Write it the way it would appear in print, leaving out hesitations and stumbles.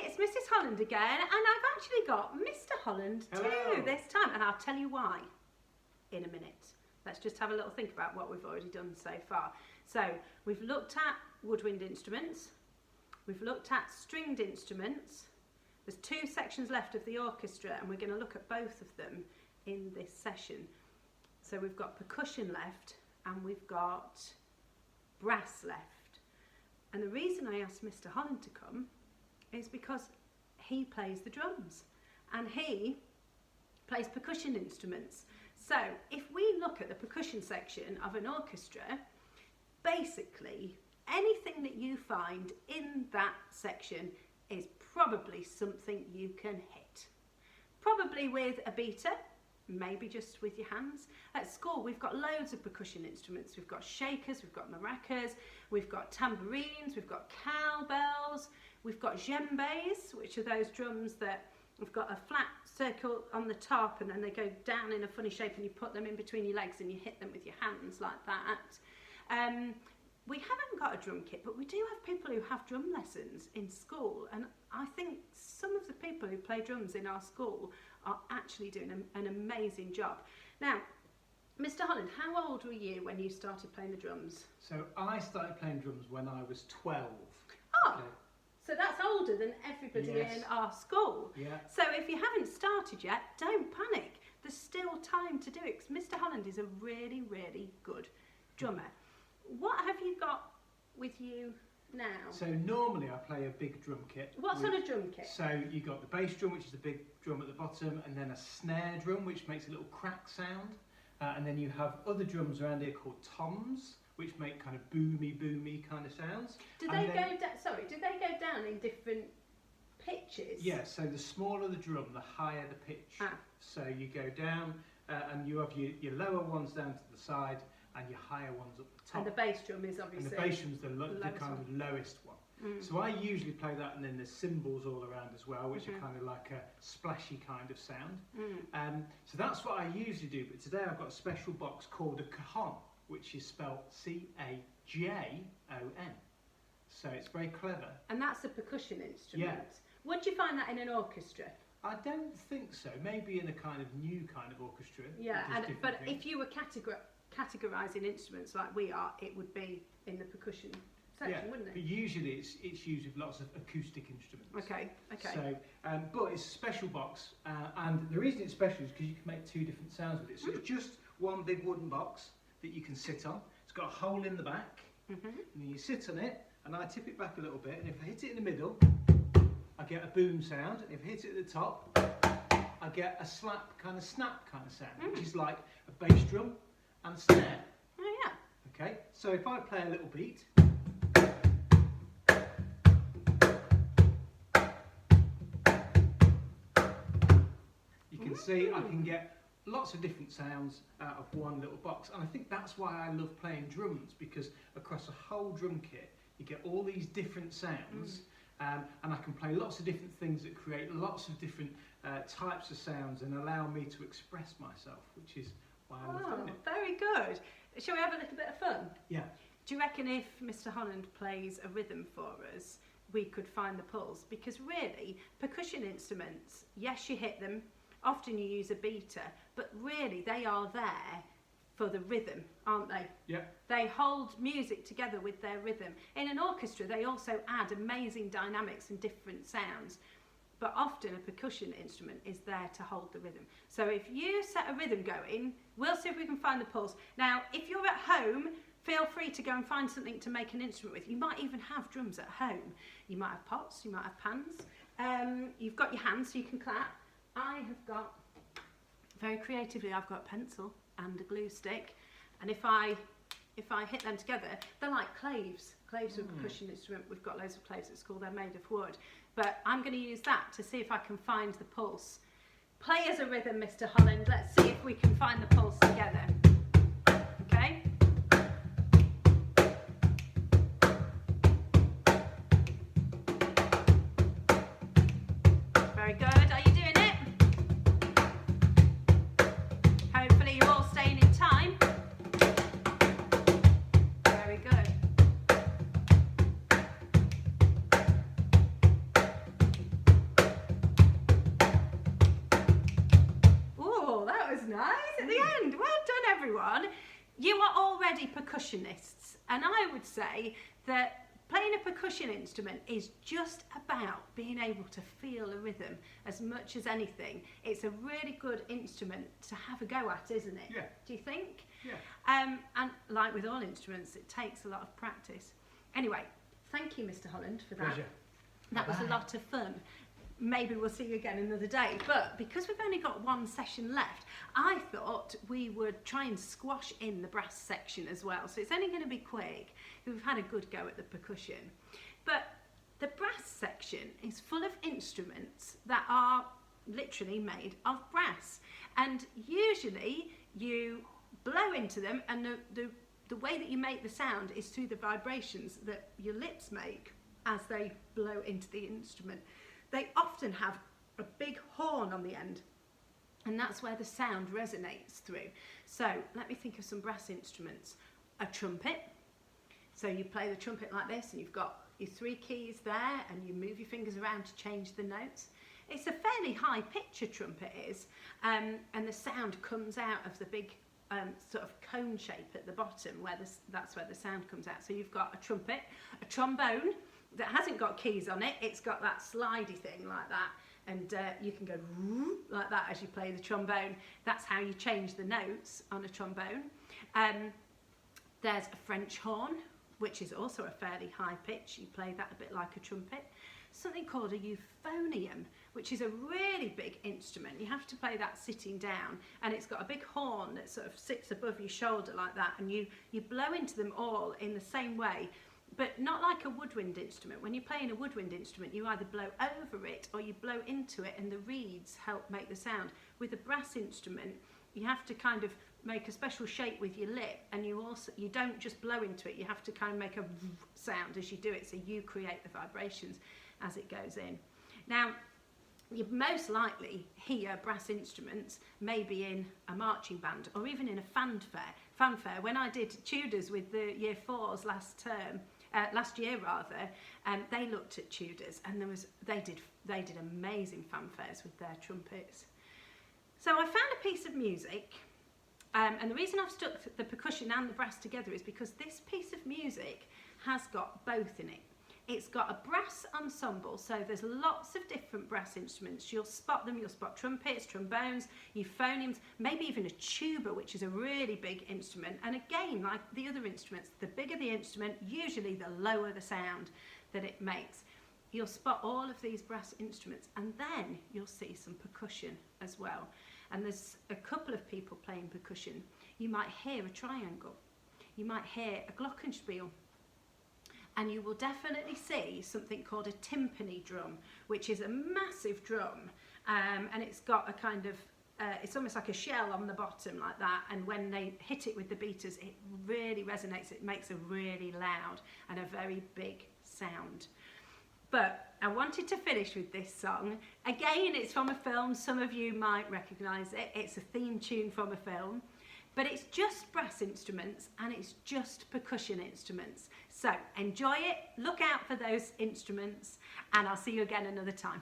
it's Mrs Holland again, and I've actually got Mr Holland too this time, and I'll tell you why in a minute. Let's just have a little think about what we've already done so far. So we've looked at woodwind instruments, we've looked at stringed instruments. There's 2 sections left of the orchestra, and we're going to look at both of them in this session. So we've got percussion left and we've got brass left. And the reason I asked Mr Holland to come is because he plays the drums and he plays percussion instruments. So if we look at the percussion section of an orchestra, basically anything that you find in that section is probably something you can hit. Probably with a beater, maybe just with your hands. At school we've got loads of percussion instruments. We've got shakers, we've got maracas, we've got tambourines, we've got cowbells, we've got djembes, which are those drums that have got a flat circle on the top and then they go down in a funny shape and you put them in between your legs and you hit them with your hands like that. We haven't got a drum kit, but we do have people who have drum lessons in school, and I think some of the people who play drums in our school are actually doing an amazing job. Now, Mr Holland, how old were you when you started playing the drums? So I started playing drums when I was 12. Oh, okay. So that's older than everybody in our school. Yeah. So if you haven't started yet, don't panic. There's still time to do it, because Mr Holland is a really, really good drummer. What have you got with you now? So normally I play a big drum kit. What sort of drum kit? So you got the bass drum, which is the big drum at the bottom, and then a snare drum, which makes a little crack sound. And then you have other drums around here called toms, which make kind of boomy kind of sounds. Do they go down in different pitches? Yeah, so the smaller the drum, the higher the pitch. So you go down and you have your lower ones down to the side and your higher ones up the top. And the bass drum is obviously... And the bass drum's the kind of lowest one. So I usually play that, and then there's cymbals all around as well, which are kind of like a splashy kind of sound. So that's what I usually do, but today I've got a special box called a cajon, which is spelled C-A-J-O-N. So it's very clever. And that's a percussion instrument. Yeah. Would you find that in an orchestra? I don't think so. Maybe in a kind of new kind of orchestra. Yeah, but if you were categorising instruments like we are, it would be in the percussion section, wouldn't it? But usually it's used with lots of acoustic instruments. Okay. So, but it's a special box, and the reason it's special is because you can make 2 different sounds with it. So it's just one big wooden box that you can sit on. It's got a hole in the back, and then you sit on it, and I tip it back a little bit, and if I hit it in the middle, I get a boom sound. If I hit it at the top, I get a snap kind of sound, which is like a bass drum and a snare. Oh yeah. Okay, so if I play a little beat, you can see I can get lots of different sounds out of one little box, and I think that's why I love playing drums, because across a whole drum kit you get all these different sounds. And I can play lots of different things that create lots of different types of sounds and allow me to express myself, which is why I love doing it. Very good. Shall we have a little bit of fun? Yeah. Do you reckon if Mr Holland plays a rhythm for us, we could find the pulse? Because really, percussion instruments, yes, you hit them, often you use a beater, but really they are there for the rhythm, aren't they? Yeah. They hold music together with their rhythm. In an orchestra, they also add amazing dynamics and different sounds, but often a percussion instrument is there to hold the rhythm. So if you set a rhythm going, we'll see if we can find the pulse. Now, if you're at home, feel free to go and find something to make an instrument with. You might even have drums at home. You might have pots, you might have pans. You've got your hands so you can clap. I have got, very creatively, I've got a pencil and a glue stick, and if I hit them together, they're like claves. Claves are a percussion instrument. We've got loads of claves at school. They're made of wood, but I'm going to use that to see if I can find the pulse. Play as a rhythm, Mr Holland. Let's see if we can find the pulse together. Okay. Very good. Are you doing it? Hopefully you're all staying in time. Very good. you are already percussionists, and I would say that playing a percussion instrument is just about being able to feel a rhythm as much as anything. It's a really good instrument to have a go at, isn't it? Yeah. Do you think? Yeah. And like with all instruments, it takes a lot of practice. Anyway, thank you, Mr. Holland, for that. Pleasure. That was a lot of fun. Maybe we'll see you again another day, but because we've only got one session left, I thought we would try and squash in the brass section as well. So it's only going to be quick. We've had a good go at the percussion, but the brass section is full of instruments that are literally made of brass, and usually you blow into them, and the way that you make the sound is through the vibrations that your lips make as they blow into the instrument. They often have a big horn on the end, and that's where the sound resonates through. So let me think of some brass instruments. A trumpet. So you play the trumpet like this, and you've got your 3 keys there, and you move your fingers around to change the notes. It's a fairly high pitch, a trumpet is, and the sound comes out of the big sort of cone shape at the bottom, that's where the sound comes out. So you've got a trumpet, a trombone that hasn't got keys on it, it's got that slidey thing like that, and you can go like that as you play the trombone. That's how you change the notes on a trombone. There's a French horn, which is also a fairly high pitch. You play that a bit like a trumpet. Something called a euphonium, which is a really big instrument. You have to play that sitting down, and it's got a big horn that sort of sits above your shoulder like that, and you blow into them all in the same way, but not like a woodwind instrument. When you're playing a woodwind instrument, you either blow over it or you blow into it, and the reeds help make the sound. With a brass instrument, you have to kind of make a special shape with your lip, and you don't just blow into it, you have to kind of make a sound as you do it, so you create the vibrations as it goes in. Now, you most likely hear brass instruments maybe in a marching band or even in a fanfare. When I did Tudors with the year 4s last year rather, they looked at Tudors, and they did amazing fanfares with their trumpets. So I found a piece of music, and the reason I've stuck the percussion and the brass together is because this piece of music has got both in it. It's got a brass ensemble, so there's lots of different brass instruments. You'll spot them, you'll spot trumpets, trombones, euphoniums, maybe even a tuba, which is a really big instrument. And again, like the other instruments, the bigger the instrument, usually the lower the sound that it makes. You'll spot all of these brass instruments, and then you'll see some percussion as well. And there's a couple of people playing percussion. You might hear a triangle, you might hear a glockenspiel, and you will definitely see something called a timpani drum, which is a massive drum, and it's got a kind of, it's almost like a shell on the bottom like that, and when they hit it with the beaters, it really resonates, it makes a really loud and a very big sound. But I wanted to finish with this song. Again, it's from a film, some of you might recognise it, it's a theme tune from a film. But it's just brass instruments, and it's just percussion instruments. So enjoy it, look out for those instruments, and I'll see you again another time.